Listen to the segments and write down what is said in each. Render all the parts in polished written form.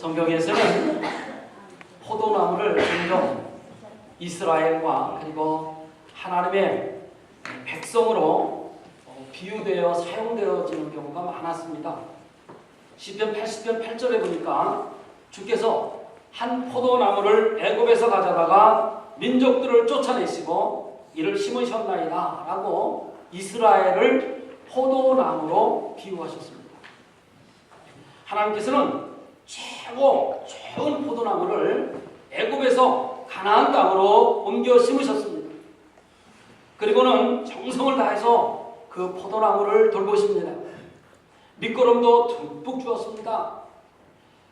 성경에서는 포도나무를 종종 이스라엘과 그리고 하나님의 백성으로 비유되어 사용되어지는 경우가 많았습니다. 시편 80편 8절에 보니까 주께서 한 포도나무를 애굽에서 가져다가 민족들을 쫓아내시고 이를 심으셨나이다 라고 이스라엘을 포도나무로 비유하셨습니다. 하나님께서는 최고 좋은 포도나무를 애굽에서 가나안 땅으로 옮겨 심으셨습니다. 그리고는 정성을 다해서 그 포도나무를 돌보십니다. 밑거름도 듬뿍 주었습니다.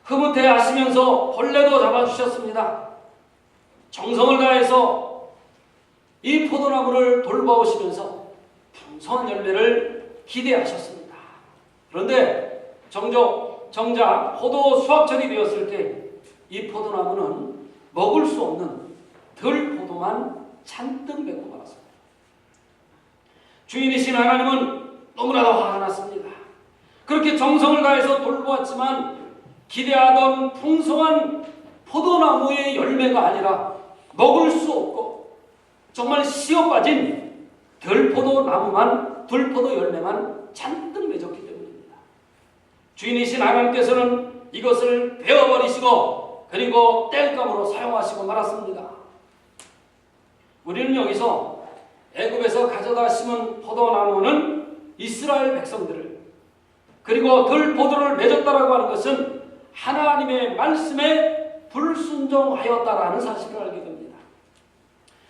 흐뭇해 하시면서 벌레도 잡아주셨습니다. 정성을 다해서 이 포도나무를 돌봐오시면서 풍성한 열매를 기대하셨습니다. 그런데 정작 포도 수확철이 되었을 때 이 포도나무는 먹을 수 없는 들포도만 잔뜩 맺고 말았습니다. 주인이신 하나님은 너무나도 화가 났습니다. 그렇게 정성을 다해서 돌보았지만 기대하던 풍성한 포도나무의 열매가 아니라 먹을 수 없고 정말 씨어 빠진 들포도 열매만 잔뜩 맺었기 때문입니다. 주인이신 하나님께서는 이것을 베어버리시고 그리고 땔감으로 사용하시고 말았습니다. 우리는 여기서 애굽에서 가져다 심은 포도나무는 이스라엘 백성들을 그리고 들포도를 맺었다라고 하는 것은 하나님의 말씀에 불순종하였다라는 사실을 알게 됩니다.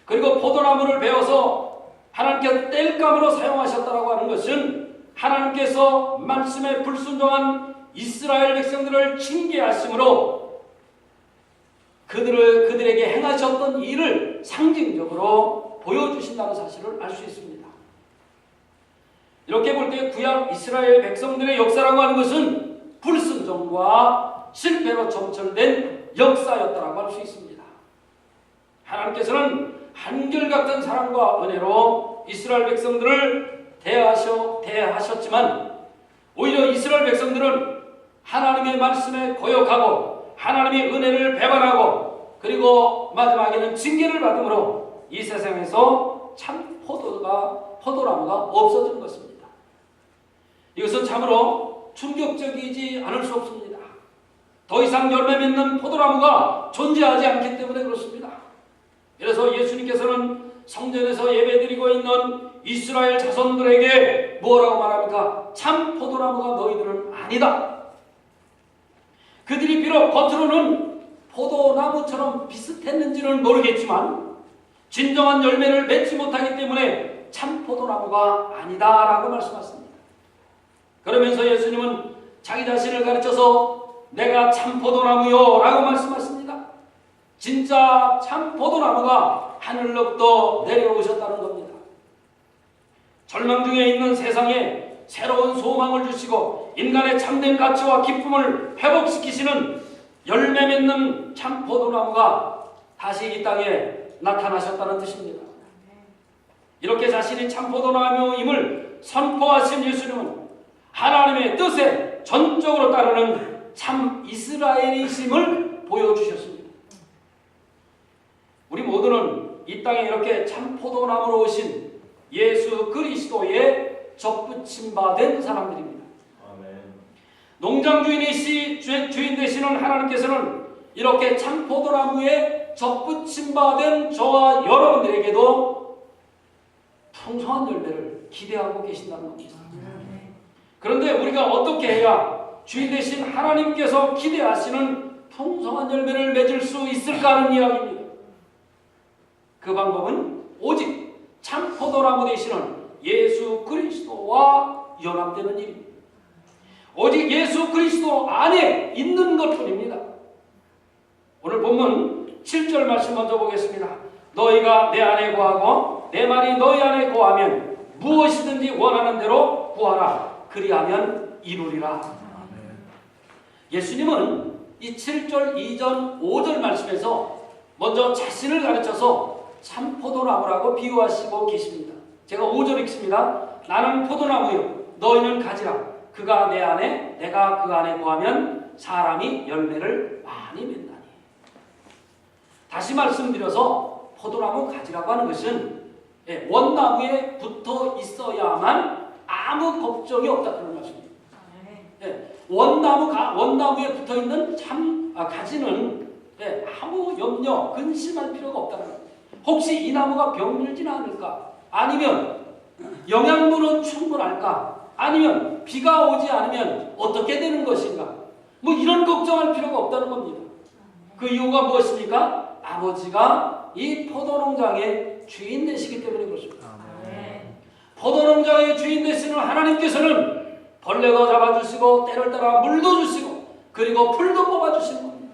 그리고 포도나무를 베어서 하나님께서 땔감으로 사용하셨다라고 하는 것은 하나님께서 말씀에 불순종한 이스라엘 백성들을 징계하심으로 그들에게 행하셨던 일을 상징적으로 보여주신다는 사실을 알 수 있습니다. 이렇게 볼 때 구약 이스라엘 백성들의 역사라고 하는 것은 불순종과 실패로 점철된 역사였다라고 할 수 있습니다. 하나님께서는 한결같은 사랑과 은혜로 이스라엘 백성들을 대하셨지만 오히려 이스라엘 백성들은 하나님의 말씀에 거역하고 하나님의 은혜를 배반하고 그리고 마지막에는 징계를 받음으로 이 세상에서 참 포도나무가 없어진 것입니다. 이것은 참으로 충격적이지 않을 수 없습니다. 더 이상 열매 맺는 포도나무가 존재하지 않기 때문에 그렇습니다. 그래서 예수님께서는 성전에서 예배드리고 있는 이스라엘 자손들에게 뭐라고 말합니까? 참 포도나무가 너희들은 아니다. 그들이 비록 겉으로는 포도나무처럼 비슷했는지는 모르겠지만 진정한 열매를 맺지 못하기 때문에 참 포도나무가 아니다라고 말씀하십니다. 그러면서 예수님은 자기 자신을 가르쳐서 내가 참 포도나무요 라고 말씀하십니다. 진짜 참 포도나무가 하늘로부터 내려오셨다는 겁니다. 절망 중에 있는 세상에 새로운 소망을 주시고 인간의 참된 가치와 기쁨을 회복시키시는 열매 맺는 참 포도나무가 다시 이 땅에 나타나셨다는 뜻입니다. 이렇게 자신이 참 포도나무임을 선포하신 예수님은 하나님의 뜻에 전적으로 따르는 참 이스라엘이심을 보여주셨습니다. 우리 모두는 이 땅에 이렇게 참 포도나무로 오신 예수 그리스도의 접붙임받은 사람들입니다. 아멘. 농장 주인 되시는 하나님께서는 이렇게 참 포도나무에 접붙임받은 저와 여러분들에게도 풍성한 열매를 기대하고 계신다는 겁니다. 그런데 우리가 어떻게 해야 주인 되신 하나님께서 기대하시는 풍성한 열매를 맺을 수 있을까 하는 이야기입니다. 그 방법은 오직 참 포도나무 되시는 예수 그리스도와 연합되는 일입니다. 오직 예수 그리스도 안에 있는 것뿐입니다. 오늘 본문 7절 말씀 먼저 보겠습니다. 너희가 내 안에 거하고 내 말이 너희 안에 거하면 무엇이든지 원하는 대로 구하라. 그리하면 이루리라. 예수님은 이 7절, 2절, 5절 말씀에서 먼저 자신을 가르쳐서 참 포도나무라고 비유하시고 계십니다. 제가 5절 읽습니다. 나는 포도나무요 너희는 가지라. 그가 내 안에 내가 그 안에 거하면 사람이 열매를 많이 맺나니. 다시 말씀드려서 포도나무 가지라고 하는 것은 원나무에 붙어 있어야만 아무 걱정이 없다 그런 말씀입니다. 원나무에 붙어 있는 가지는 아무 염려, 근심할 필요가 없다는 거예요. 혹시 이 나무가 병들지는 않을까? 아니면 영양분은 충분할까? 아니면 비가 오지 않으면 어떻게 되는 것인가? 뭐 이런 걱정할 필요가 없다는 겁니다. 그 이유가 무엇입니까? 아버지가 이 포도농장의 주인 되시기 때문에 그렇습니다. 포도농장의 주인 되시는 하나님께서는 벌레도 잡아주시고 때를 따라 물도 주시고 그리고 풀도 뽑아주시는 겁니다.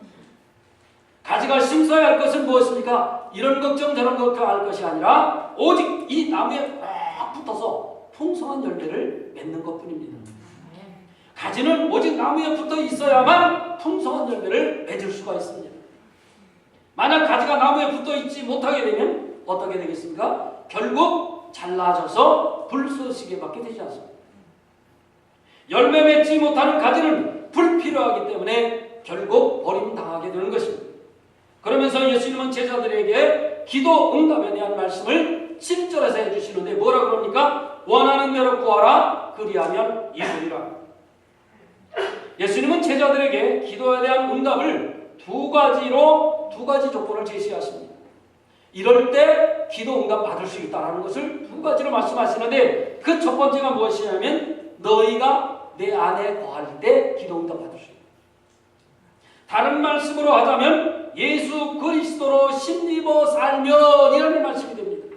가지가 심어야 할 것은 무엇입니까? 이런 걱정 저런 걱정할 것이 아니라 오직 이 나무에 꽉 붙어서 풍성한 열매를 맺는 것뿐입니다. 가지는 오직 나무에 붙어 있어야만 풍성한 열매를 맺을 수가 있습니다. 만약 가지가 나무에 붙어 있지 못하게 되면 어떻게 되겠습니까? 결국 잘라져서 불쏘시개밖에 되지 않습니다. 열매 맺지 못하는 가지는 불필요하기 때문에 결국 버림당하게 되는 것입니다. 그러면서 예수님은 제자들에게 기도 응답에 대한 말씀을 7절에서 해주시는데 뭐라 그럽니까? 원하는 대로 구하라 그리하면 이루리라. 예수님은 제자들에게 기도에 대한 응답을 두 가지 조건을 제시하십니다. 이럴 때 기도 응답 받을 수 있다는 것을 두 가지로 말씀하시는데 그 첫 번째가 무엇이냐면 너희가 내 안에 거할 때 기도 응답 받을 수 있다. 다른 말씀으로 하자면 예수 그리스도로 힘입어 살면 이라는 말씀이 됩니다.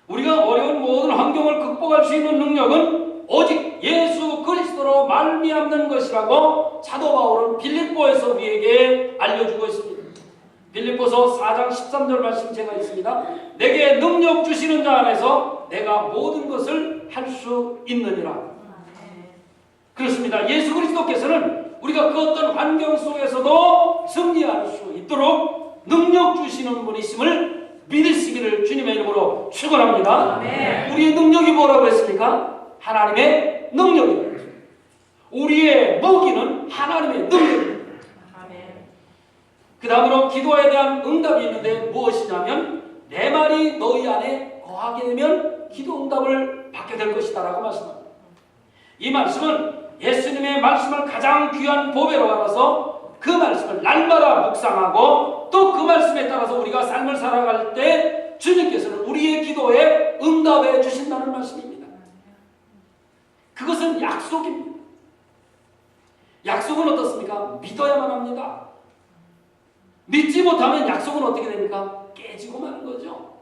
우리가 어려운 모든 환경을 극복할 수 있는 능력은 오직 예수 그리스도로 말미암는 것이라고 사도 바울은 빌립보에서 우리에게 알려주고 있습니다. 빌립보서 4장 13절 말씀 제가 있습니다. 내게 능력 주시는 자 안에서 내가 모든 것을 할 수 있느니라. 그렇습니다. 예수 그리스도께서는 우리가 그 어떤 환경 속에서도 승리할 수 있도록 능력 주시는 분이심을 믿으시기를 주님의 이름으로 축원합니다. 우리의 능력이 뭐라고 했습니까? 하나님의 능력입니다. 우리의 무기는 하나님의 능력입니다. 그 다음으로 기도에 대한 응답이 있는데 무엇이냐면 내 말이 너희 안에 거하게 되면 기도 응답을 받게 될 것이다 라고 말씀합니다. 이 말씀은 예수님의 말씀을 가장 귀한 보배로 알아서 그 말씀을 날마다 묵상하고 또 그 말씀에 따라서 우리가 삶을 살아갈 때 주님께서는 우리의 기도에 응답해 주신다는 말씀입니다. 그것은 약속입니다. 약속은 어떻습니까? 믿어야만 합니다. 믿지 못하면 약속은 어떻게 됩니까? 깨지고 마는 거죠.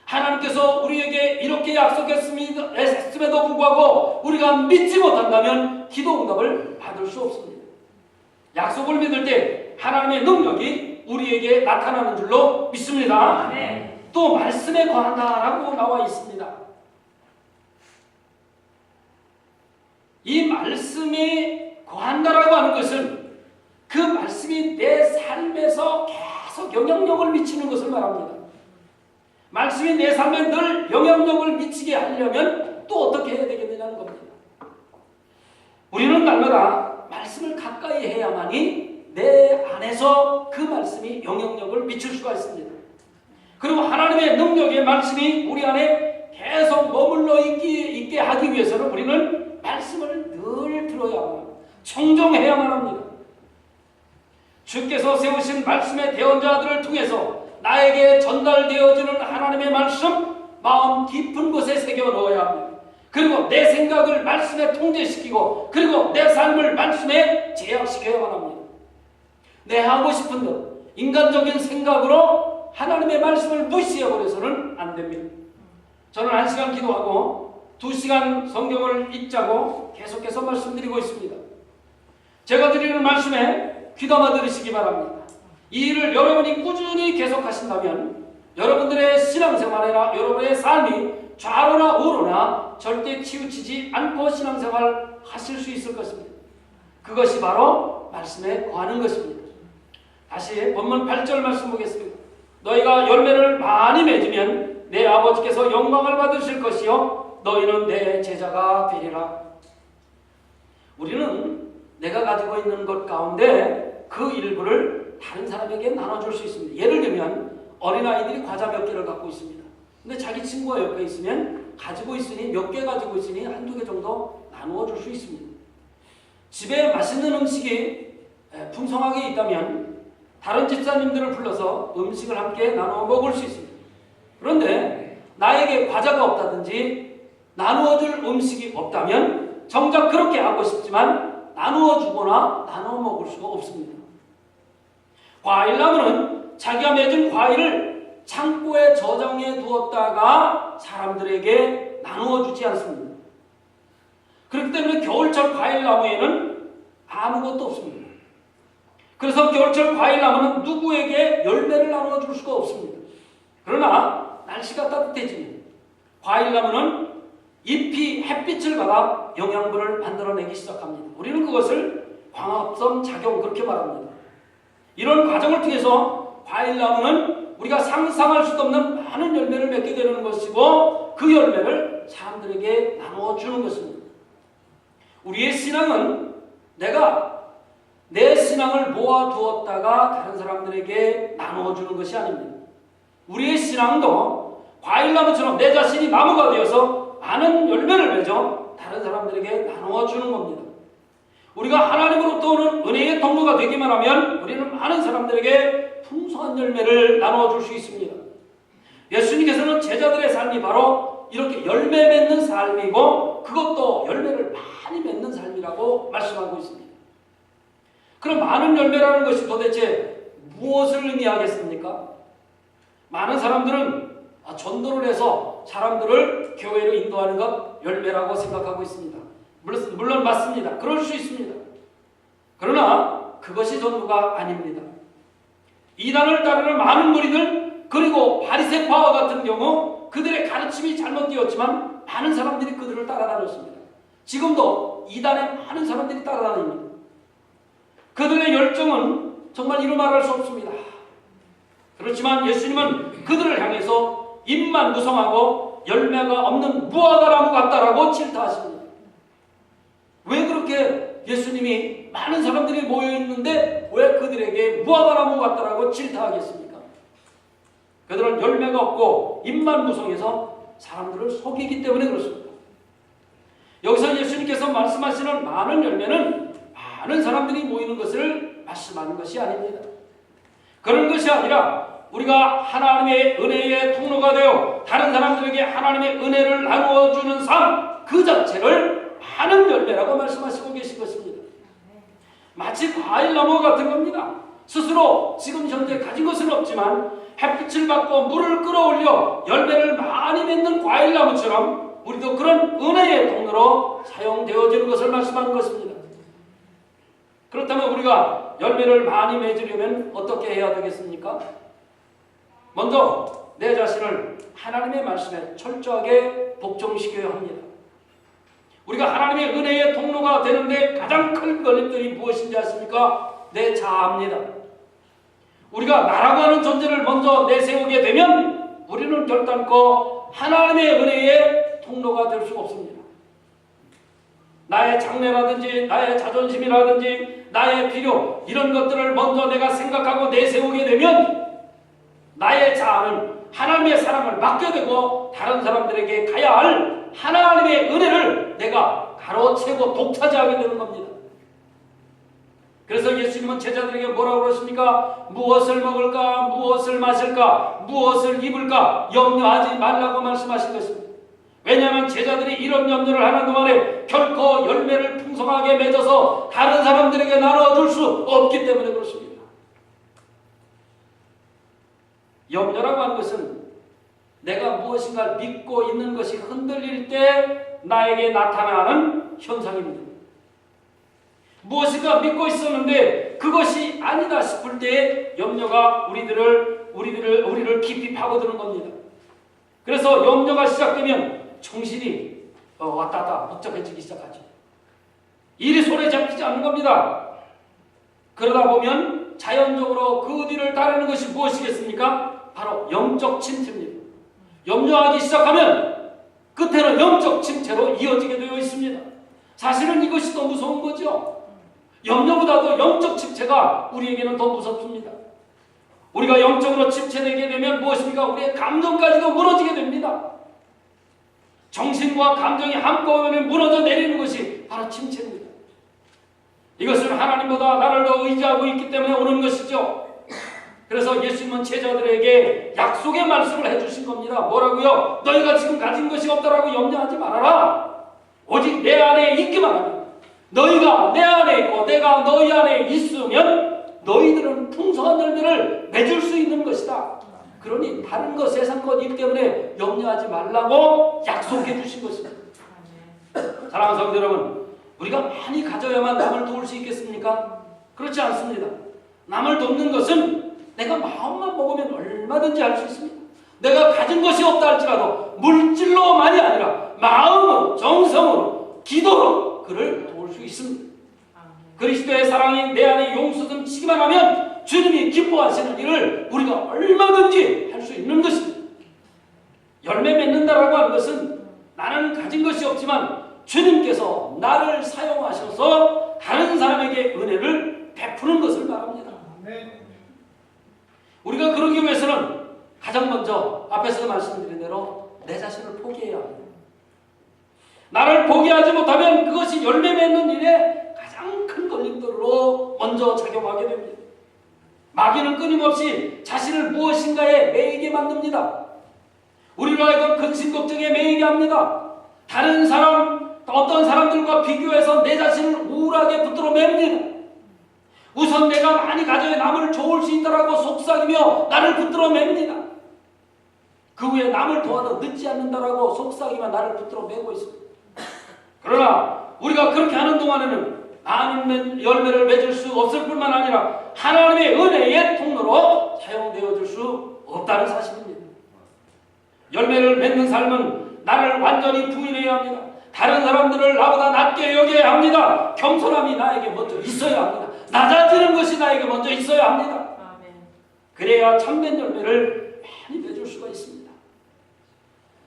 하나님께서 우리에게 이렇게 약속했음에도 불구하고 우리가 믿지 못한다면 기도 응답을 받을 수 없습니다. 약속을 믿을 때 하나님의 능력이 우리에게 나타나는 줄로 믿습니다. 또 말씀에 거한다라고 나와 있습니다. 이 말씀이 거한다라고 하는 것은 그 말씀이 내 삶에서 계속 영향력을 미치는 것을 말합니다. 말씀이 내 삶에 늘 영향력을 미치게 하려면 또 어떻게 해야 되겠느냐는 겁니다. 우리는 날마다 말씀을 가까이 해야만이 내 안에서 그 말씀이 영향력을 미칠 수가 있습니다. 그리고 하나님의 능력의 말씀이 우리 안에 계속 머물러 있게 하기 위해서는 우리는 말씀을 늘 들어야만 합니다. 청종해야만 합니다. 주께서 세우신 말씀의 대언자들을 통해서 나에게 전달되어지는 하나님의 말씀 마음 깊은 곳에 새겨 넣어야 합니다. 그리고 내 생각을 말씀에 통제시키고 그리고 내 삶을 말씀에 제약시켜야만 합니다. 내 하고 싶은 것, 인간적인 생각으로 하나님의 말씀을 무시해버려서는 안 됩니다. 저는 1시간 기도하고 2시간 성경을 읽자고 계속해서 말씀드리고 있습니다. 제가 드리는 말씀에 귀담아 들으시기 바랍니다. 이 일을 여러분이 꾸준히 계속하신다면 여러분들의 신앙생활이나 여러분의 삶이 좌로나 우로나 절대 치우치지 않고 신앙생활 하실 수 있을 것입니다. 그것이 바로 말씀에 거하는 것입니다. 다시 본문 8절 말씀 보겠습니다. 너희가 열매를 많이 맺으면 내 아버지께서 영광을 받으실 것이요 너희는 내 제자가 되리라. 우리는 내가 가지고 있는 것 가운데 그 일부를 다른 사람에게 나눠줄 수 있습니다. 예를 들면 어린아이들이 과자 몇 개를 갖고 있습니다. 근데 자기 친구가 옆에 있으면 가지고 있으니 몇 개 가지고 있으니 한두 개 정도 나누어 줄 수 있습니다. 집에 맛있는 음식이 풍성하게 있다면 다른 집사님들을 불러서 음식을 함께 나누어 먹을 수 있습니다. 그런데 나에게 과자가 없다든지 나누어 줄 음식이 없다면 정작 그렇게 하고 싶지만 나누어 주거나 나누어 먹을 수가 없습니다. 과일나무는 자기가 맺은 과일을 창고에 저장해 두었다가 사람들에게 나누어 주지 않습니다. 그렇기 때문에 겨울철 과일나무에는 아무것도 없습니다. 그래서 겨울철 과일나무는 누구에게 열매를 나누어 줄 수가 없습니다. 그러나 날씨가 따뜻해지면 과일나무는 잎이 햇빛을 받아 영양분을 만들어내기 시작합니다. 우리는 그것을 광합성 작용 그렇게 말합니다. 이런 과정을 통해서 과일나무는 우리가 상상할 수도 없는 많은 열매를 맺게 되는 것이고 그 열매를 사람들에게 나누어 주는 것입니다. 우리의 신앙은 내가 내 신앙을 모아두었다가 다른 사람들에게 나누어 주는 것이 아닙니다. 우리의 신앙도 과일나무처럼 내 자신이 나무가 되어서 많은 열매를 맺어 다른 사람들에게 나누어 주는 겁니다. 우리가 하나님으로부터 오는 은혜의 통로가 되기만 하면 우리는 많은 사람들에게 풍성한 열매를 나누어 줄 수 있습니다. 예수님께서는 제자들의 삶이 바로 이렇게 열매 맺는 삶이고 그것도 열매를 많이 맺는 삶이라고 말씀하고 있습니다. 그럼 많은 열매라는 것이 도대체 무엇을 의미하겠습니까? 많은 사람들은 전도를 해서 사람들을 교회로 인도하는 것 열매라고 생각하고 있습니다. 물론 맞습니다. 그럴 수 있습니다. 그러나 그것이 전도가 아닙니다. 이단을 따르는 많은 무리들 그리고 바리새파와 같은 경우 그들의 가르침이 잘못되었지만 많은 사람들이 그들을 따라다녔습니다. 지금도 이단에 많은 사람들이 따라다닙니다. 그들의 열정은 정말 이루 말할 수 없습니다. 그렇지만 예수님은 그들을 향해서 잎만 무성하고 열매가 없는 무화과나무 같다라고 질타하십니다. 왜 그렇게 예수님이 많은 사람들이 모여있는데 왜 그들에게 무화과나무 같다라고 질타하겠습니까? 그들은 열매가 없고 잎만 무성해서 사람들을 속이기 때문에 그렇습니다. 여기서 예수님께서 말씀하시는 많은 열매는 많은 사람들이 모이는 것을 말씀하는 것이 아닙니다. 그런 것이 아니라 우리가 하나님의 은혜의 통로가 되어 다른 사람들에게 하나님의 은혜를 나누어 주는 삶 그 자체를 많은 열매라고 말씀하시고 계신 것입니다. 마치 과일나무 같은 겁니다. 스스로 지금 현재 가진 것은 없지만 햇빛을 받고 물을 끌어올려 열매를 많이 맺는 과일나무처럼 우리도 그런 은혜의 통로로 사용되어지는 것을 말씀하는 것입니다. 그렇다면 우리가 열매를 많이 맺으려면 어떻게 해야 되겠습니까? 먼저 내 자신을 하나님의 말씀에 철저하게 복종시켜야 합니다. 우리가 하나님의 은혜의 통로가 되는데 가장 큰 걸림돌이 무엇인지 아십니까? 내 자아입니다. 우리가 나라고 하는 존재를 먼저 내세우게 되면 우리는 결단코 하나님의 은혜의 통로가 될 수가 없습니다. 나의 장래라든지 나의 자존심이라든지 나의 필요 이런 것들을 먼저 내가 생각하고 내세우게 되면 나의 자아는 하나님의 사랑을 맡겨대고 다른 사람들에게 가야 할 하나님의 은혜를 내가 가로채고 독차지하게 되는 겁니다. 그래서 예수님은 제자들에게 뭐라고 그러십니까? 무엇을 먹을까? 무엇을 마실까? 무엇을 입을까? 염려하지 말라고 말씀하신 것입니다. 왜냐하면 제자들이 이런 염려를 하는 동안에 결코 열매를 풍성하게 맺어서 다른 사람들에게 나눠줄 수 없기 때문에 그렇습니다. 염려라고 하는 것은 내가 무엇인가 믿고 있는 것이 흔들릴 때 나에게 나타나는 현상입니다. 무엇인가 믿고 있었는데 그것이 아니다 싶을 때 염려가 우리를 깊이 파고드는 겁니다. 그래서 염려가 시작되면 정신이 왔다 갔다 복잡해지기 시작하죠. 일이 손에 잡히지 않는 겁니다. 그러다 보면 자연적으로 그 뒤를 따르는 것이 무엇이겠습니까? 바로 영적 침체입니다. 염려하기 시작하면 끝에는 영적 침체로 이어지게 되어 있습니다. 사실은 이것이 더 무서운 거죠. 염려보다도 영적 침체가 우리에게는 더 무섭습니다. 우리가 영적으로 침체되게 되면 무엇입니까? 우리의 감정까지도 무너지게 됩니다. 정신과 감정이 한꺼번에 무너져 내리는 것이 바로 침체입니다. 이것은 하나님보다 나를 더 의지하고 있기 때문에 오는 것이죠. 그래서 예수님은 제자들에게 약속의 말씀을 해주신 겁니다. 뭐라고요? 너희가 지금 가진 것이 없다라고 염려하지 말아라. 오직 내 안에 있기만 하면, 너희가 내 안에 있고 내가 너희 안에 있으면 너희들은 풍성한 열매를 맺을 수 있는 것이다. 그러니 다른 것, 세상 것 일 때문에 염려하지 말라고 약속해 주신 것입니다. 사랑하는 성도 여러분, 우리가 많이 가져야만 남을 도울 수 있겠습니까? 그렇지 않습니다. 남을 돕는 것은 내가 마음만 먹으면 얼마든지 할 수 있습니다. 내가 가진 것이 없다 할지라도 물질로만이 아니라 마음으로, 정성으로, 기도로 그를 도울 수 있습니다. 그리스도의 사랑이 내 안에 용수든 치기만 하면 주님이 기뻐하시는 일을 우리가 얼마든지 할 수 있는 것입니다. 열매 맺는다라고 하는 것은 나는 가진 것이 없지만 주님께서 나를 사용하셔서 다른 사람에게 은혜를 베푸는 것을 말합니다. 우리가 그러기 위해서는 가장 먼저 앞에서 말씀드린 대로 내 자신을 포기해야 합니다. 나를 포기하지 못하면 그것이 열매 맺는 일에 가장 큰 걸림돌로 먼저 작용하게 됩니다. 마귀는 끊임없이 자신을 무엇인가에 매이게 만듭니다. 우리로 하여금 근심 걱정에 매이게 합니다. 다른 사람, 어떤 사람들과 비교해서 내 자신을 우울하게 붙들어 맵니다. 우선 내가 많이 가져야 남을 좋을 수 있다라고 속삭이며 나를 붙들어 맵니다. 그 후에 남을 도와도 늦지 않는다라고 속삭이며 나를 붙들어 매고 있습니다. 그러나 우리가 그렇게 하는 동안에는 많은 열매를 맺을 수 없을 뿐만 아니라 하나님의 은혜의 통로로 사용되어 줄 수 없다는 사실입니다. 열매를 맺는 삶은 나를 완전히 부인해야 합니다. 다른 사람들을 나보다 낮게 여겨야 합니다. 겸손함이 나에게 먼저 있어야 합니다. 낮아지는 것이 나에게 먼저 있어야 합니다. 그래야 참된 열매를 많이 맺을 수가 있습니다.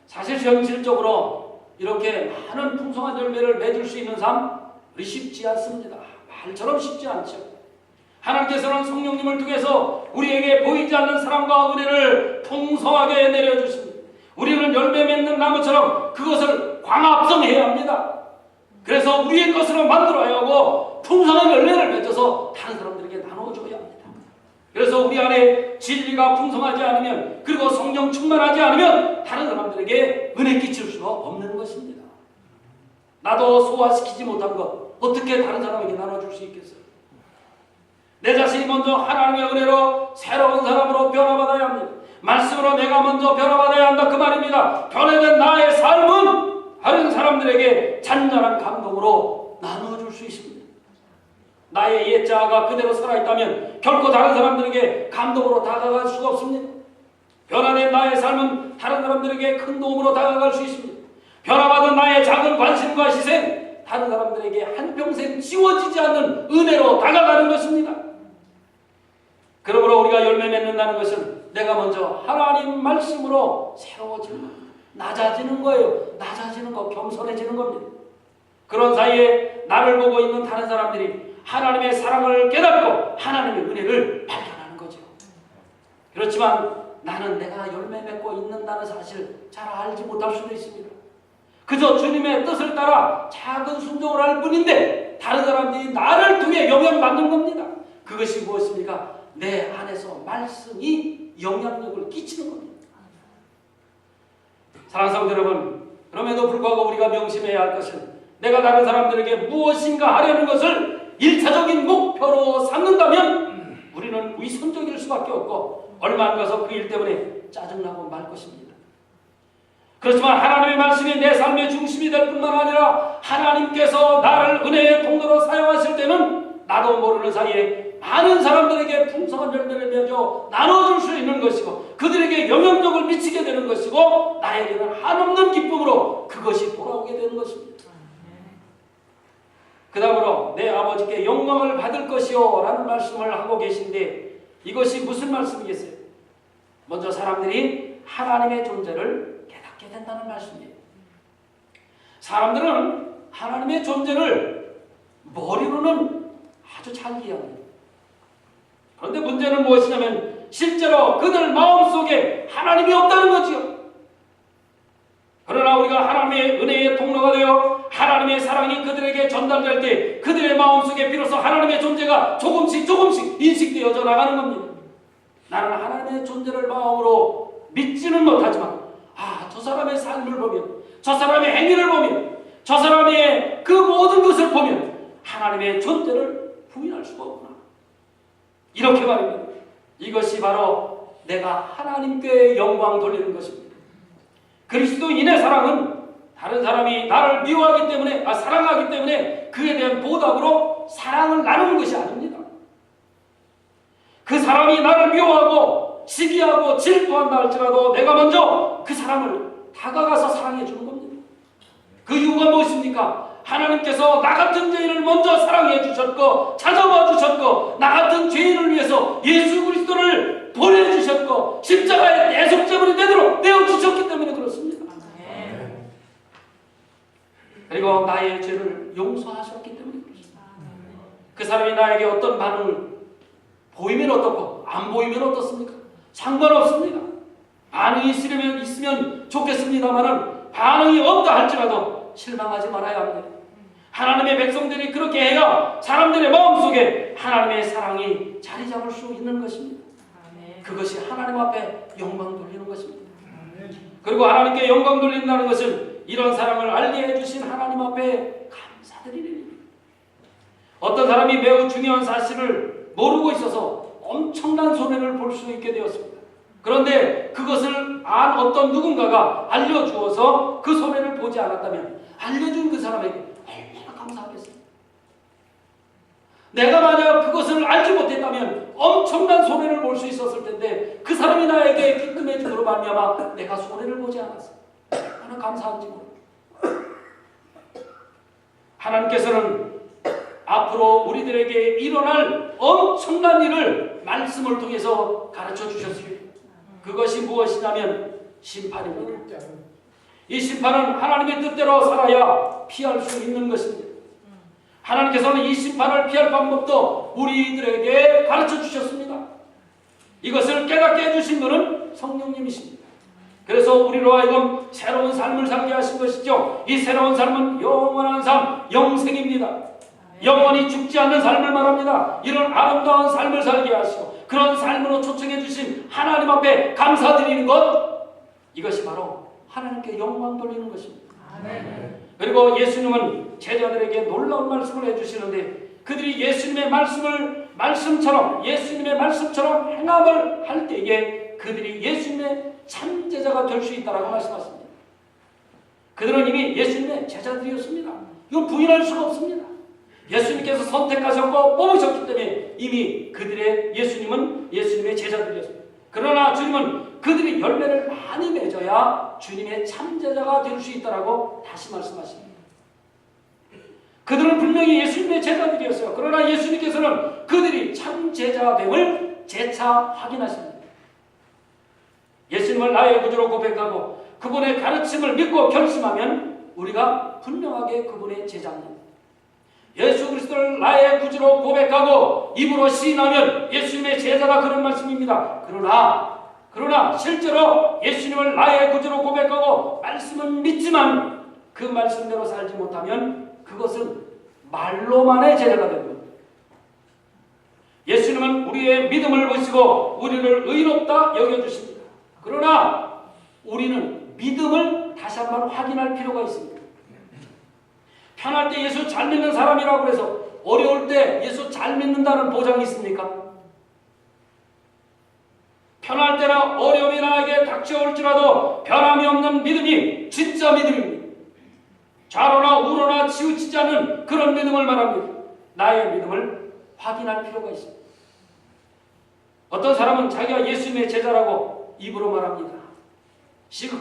사실 현실적으로 이렇게 많은 풍성한 열매를 맺을 수 있는 삶 우리 쉽지 않습니다. 말처럼 쉽지 않죠. 하나님께서는 성령님을 통해서 우리에게 보이지 않는 사랑과 은혜를 풍성하게 내려주십니다. 우리는 열매 맺는 나무처럼 그것을 광합성해야 합니다. 그래서 우리의 것으로 만들어야 하고 풍성한 열매를 맺어서 다른 사람들에게 나눠줘야 합니다. 그래서 우리 안에 진리가 풍성하지 않으면, 그리고 성령 충만하지 않으면 다른 사람들에게 은혜 끼칠 수가 없는 것입니다. 나도 소화시키지 못한 것 어떻게 다른 사람에게 나눠줄 수 있겠어요? 내 자신이 먼저 하나님의 은혜로 새로운 사람으로 변화받아야 합니다. 말씀으로 내가 먼저 변화받아야 한다 그 말입니다. 변화된 나의 삶은 다른 사람들에게 잔잔한 감동으로 나눠줄 수 있습니다. 나의 옛 자아가 그대로 살아있다면 결코 다른 사람들에게 감동으로 다가갈 수가 없습니다. 변화된 나의 삶은 다른 사람들에게 큰 도움으로 다가갈 수 있습니다. 변화받은 나의 작은 관심과 희생, 다른 사람들에게 한평생 지워지지 않는 은혜로 다가가는 것입니다. 그러므로 우리가 열매 맺는다는 것은 내가 먼저 하나님 말씀으로 새로워지는 겁니다. 낮아지는 거예요. 낮아지는 거, 겸손해지는 겁니다. 그런 사이에 나를 보고 있는 다른 사람들이 하나님의 사랑을 깨닫고 하나님의 은혜를 발견하는 거죠. 그렇지만 나는 내가 열매 맺고 있는다는 사실 잘 알지 못할 수도 있습니다. 그저 주님의 뜻을 따라 작은 순종을 할 뿐인데 다른 사람들이 나를 통해 영향받는 겁니다. 그것이 무엇입니까? 내 안에서 말씀이 영향력을 끼치는 겁니다. 사랑하는 성도 여러분, 그럼에도 불구하고 우리가 명심해야 할 것은 내가 다른 사람들에게 무엇인가 하려는 것을 1차적인 목표로 삼는다면 우리는 위선적일 수밖에 없고 얼마 안 가서 그 일 때문에 짜증나고 말 것입니다. 그렇지만 하나님의 말씀이 내 삶의 중심이 될 뿐만 아니라 하나님께서 나를 은혜의 통로로 사용하실 때는 나도 모르는 사이에 많은 사람들에게 풍성한 열매를 맺어 나눠줄 수 있는 것이고 그들에게 영향력을 미치게 되는 것이고 나에게는 한없는 기쁨으로 그것이 돌아오게 되는 것입니다. 그 다음으로 내 아버지께 영광을 받을 것이요 라는 말씀을 하고 계신데 이것이 무슨 말씀이겠어요? 먼저 사람들이 하나님의 존재를 깨닫게 된다는 말씀이에요. 사람들은 하나님의 존재를 머리로는 아주 잘 이해합니다. 그런데 문제는 무엇이냐면 실제로 그들 마음속에 하나님이 없다는 거지요. 그러나 우리가 하나님의 은혜의 통로가 되어 하나님의 사랑이 그들에게 전달될 때 그들의 마음속에 비로소 하나님의 존재가 조금씩 인식되어져 나가는 겁니다. 나는 하나님의 존재를 마음으로 믿지는 못하지만 저 사람의 삶을 보면, 저 사람의 행위를 보면, 저 사람의 그 모든 것을 보면 하나님의 존재를 부인할 수가 없구나. 이렇게 말입니다. 이것이 바로 내가 하나님께 영광 돌리는 것입니다. 그리스도인의 사랑은 다른 사람이 나를 미워하기 때문에, 사랑하기 때문에 그에 대한 보답으로 사랑을 나누는 것이 아닙니다. 그 사람이 나를 미워하고 시기하고 질투한다 할지라도 내가 먼저 그 사람을 다가가서 사랑해 주는 겁니다. 그 이유가 무엇입니까? 하나님께서 나 같은 죄인을 먼저 사랑해 주셨고 찾아와 주셨고 나 같은 죄인을 위해서 예수 그리스도를 보내주셨고 십자가의 대속제물이 되도록 내어주셨기 때문에 그렇습니다. 그리고 나의 죄를 용서하셨기 때문에 그렇습니다. 그 사람이 나에게 어떤 반응을 보이면 어떻고 안 보이면 어떻습니까? 상관없습니다. 반응이 있으면 좋겠습니다만은 반응이 없다 할지라도 실망하지 말아야 합니다. 하나님의 백성들이 그렇게 해야 사람들의 마음속에 하나님의 사랑이 자리 잡을 수 있는 것입니다. 그것이 하나님 앞에 영광 돌리는 것입니다. 그리고 하나님께 영광 돌린다는 것은 이런 사랑을 알게 해주신 하나님 앞에 감사드리는 일입니다. 어떤 사람이 매우 중요한 사실을 모르고 있어서 엄청난 손해를 볼 수 있게 되었습니다. 그런데 그것을 안 어떤 누군가가 알려주어서 그 손해를 보지 않았다면 알려준 그 사람에게 얼마나 감사하겠습니까? 내가 만약 그것을 알지 못했다면 엄청난 손해를 볼 수 있었을 텐데 그 사람이 나에게 기쁨해 주므로 말미암아 내가 손해를 보지 않았어. 얼마나 감사한지 모릅니다. 하나님께서는 앞으로 우리들에게 일어날 엄청난 일을 말씀을 통해서 가르쳐 주셨습니다. 그것이 무엇이냐면 심판입니다. 이 심판은 하나님의 뜻대로 살아야 피할 수 있는 것입니다. 하나님께서는 이 심판을 피할 방법도 우리들에게 가르쳐 주셨습니다. 이것을 깨닫게 해주신 분은 성령님이십니다. 그래서 우리로 하여금 새로운 삶을 살게 하신 것이죠. 이 새로운 삶은 영원한 삶, 영생입니다. 영원히 죽지 않는 삶을 말합니다. 이런 아름다운 삶을 살게 하시고 그런 삶으로 초청해 주신 하나님 앞에 감사드리는 것, 이것이 바로 하나님께 영광 돌리는 것입니다. 아멘. 그리고 예수님은 제자들에게 놀라운 말씀을 해주시는데 그들이 예수님의 말씀처럼 행함을 할 때에 그들이 예수님의 참 제자가 될 수 있다라고 말씀하십니다. 그들은 이미 예수님의 제자들이었습니다. 이건 부인할 수가 없습니다. 예수님께서 선택하셨고 뽑으셨기 때문에 이미 예수님은 예수님의 제자들이었습니다. 그러나 주님은 그들이 열매를 많이 맺어야 주님의 참제자가 될 수 있다라고 다시 말씀하십니다. 그들은 분명히 예수님의 제자들이었어요. 그러나 예수님께서는 그들이 참제자됨을 재차 확인하십니다. 예수님을 나의 구주로 고백하고 그분의 가르침을 믿고 결심하면 우리가 분명하게 그분의 제자입니다. 예수 그리스도를 나의 구주로 고백하고 입으로 시인하면 예수님의 제자다, 그런 말씀입니다. 그러나 실제로 예수님을 나의 구주로 고백하고 말씀은 믿지만 그 말씀대로 살지 못하면 그것은 말로만의 제자가 됩니다. 예수님은 우리의 믿음을 보시고 우리를 의롭다 여겨주십니다. 그러나 우리는 믿음을 다시 한번 확인할 필요가 있습니다. 편할 때 예수 잘 믿는 사람이라고 해서 어려울 때 예수 잘 믿는다는 보장이 있습니까? 편할 때나 어려움이 나에게 닥쳐올지라도 변함이 없는 믿음이 진짜 믿음입니다. 좌로나 우로나 치우치지 않는 그런 믿음을 말합니다. 나의 믿음을 확인할 필요가 있습니다. 어떤 사람은 자기가 예수님의 제자라고 입으로 말합니다.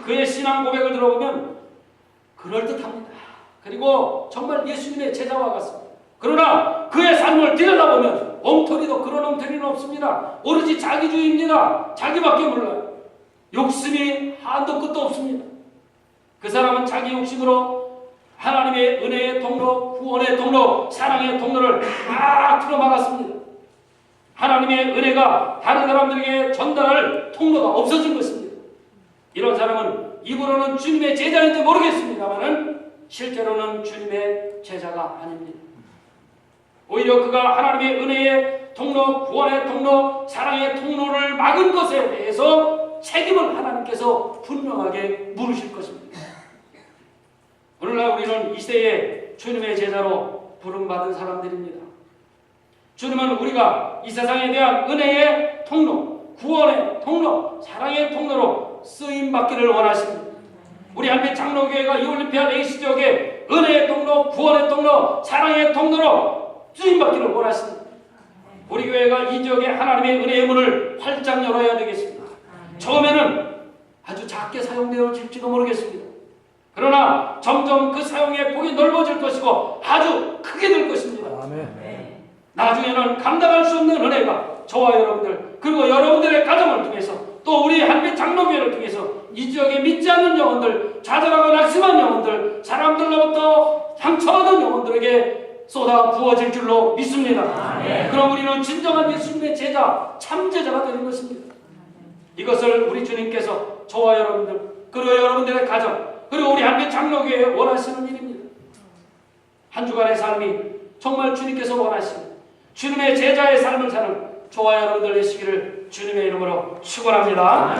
그의 신앙 고백을 들어보면 그럴듯합니다. 그리고 정말 예수님의 제자와 같습니다. 그러나 그의 삶을 들여다보면 엉터리도 그런 엉터리는 없습니다. 오로지 자기주의입니다. 자기밖에 몰라요. 욕심이 한도 끝도 없습니다. 그 사람은 자기 욕심으로 하나님의 은혜의 통로, 구원의 통로, 사랑의 통로를 막 틀어막았습니다. 하나님의 은혜가 다른 사람들에게 전달할 통로가 없어진 것입니다. 이런 사람은 입으로는 주님의 제자인지 모르겠습니다만은 실제로는 주님의 제자가 아닙니다. 오히려 그가 하나님의 은혜의 통로, 구원의 통로, 사랑의 통로를 막은 것에 대해서 책임을 하나님께서 분명하게 물으실 것입니다. 오늘날 우리는 이 시대에 주님의 제자로 부름받은 사람들입니다. 주님은 우리가 이 세상에 대한 은혜의 통로, 구원의 통로, 사랑의 통로로 쓰임받기를 원하십니다. 우리 한빛 장로교회가 이 올림피아드 A 지역에 은혜의 통로, 구원의 통로, 사랑의 통로로 쓰임받기를 원하십니다. 우리 교회가 이 지역에 하나님의 은혜의 문을 활짝 열어야 되겠습니다. 처음에는 아주 작게 사용되어질지도 모르겠습니다. 그러나 점점 그 사용의 폭이 넓어질 것이고 아주 크게 될 것입니다. 나중에는 감당할 수 없는 은혜가 저와 여러분들 그리고 여러분들의 가정을 통해서 또 우리 한빛 장로교회를 통해서 이 지역에 믿지 않는 영혼들, 좌절하고 낙심한 영혼들, 사람들로부터 상처받은 영혼들에게 쏟아 부어질 줄로 믿습니다. 그럼 우리는 진정한 예수님의 제자, 참제자가 되는 것입니다. 이것을 우리 주님께서 저와 여러분들 그리고 여러분들의 가정 그리고 우리 한빛 장로교회에 원하시는 일입니다. 한 주간의 삶이 정말 주님께서 원하시는 주님의 제자의 삶을 사는 저와 여러분들 되시기를 주님의 이름으로 축원합니다.